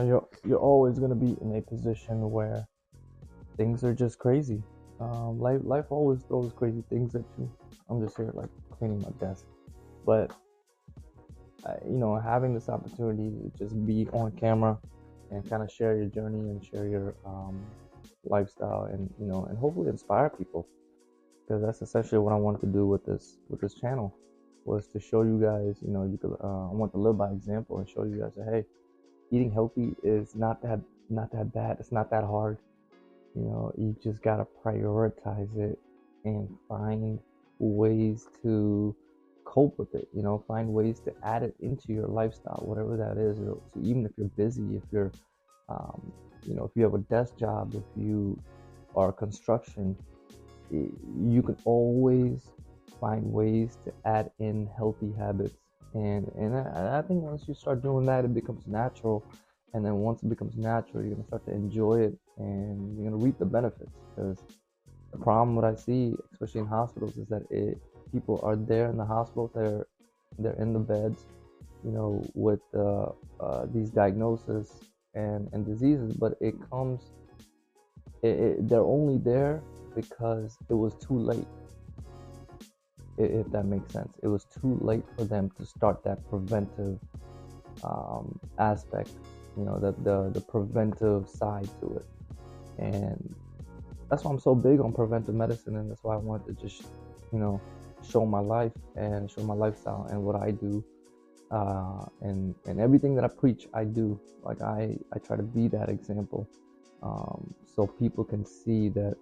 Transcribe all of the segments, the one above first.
you're always gonna be in a position where things are just crazy. Life always throws crazy things at you. I'm just here like cleaning my desk, but having this opportunity to just be on camera and kind of share your journey and share your lifestyle, and and hopefully inspire people, because that's essentially what I wanted to do with this channel, was to show you guys, you could I want to live by example and show you guys that, hey, eating healthy is not that bad. It's not that hard. You just gotta prioritize it and find ways to cope with it. Find ways to add it into your lifestyle, whatever that is. So even if you're busy, if you're, if you have a desk job, if you are construction, you can always find ways to add in healthy habits. And I think once you start doing that, it becomes natural. And then once it becomes natural, you're gonna start to enjoy it, and you're gonna reap the benefits. Because the problem what I see, especially in hospitals, is that people are there in the hospital, they're in the beds, with these diagnoses and diseases, but they're only there because it was too late. If that makes sense, it was too late for them to start that preventive aspect, the preventive side to it. And that's why I'm so big on preventive medicine, and that's why I wanted to just, show my life and show my lifestyle and what I do, and everything that I preach, I do. Like I try to be that example, so people can see that,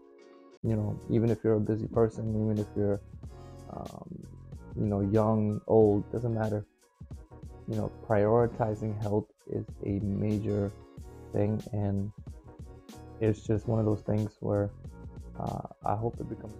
even if you're a busy person, even if you're, young, old, doesn't matter. Prioritizing health is a major thing, and it's just one of those things where I hope it becomes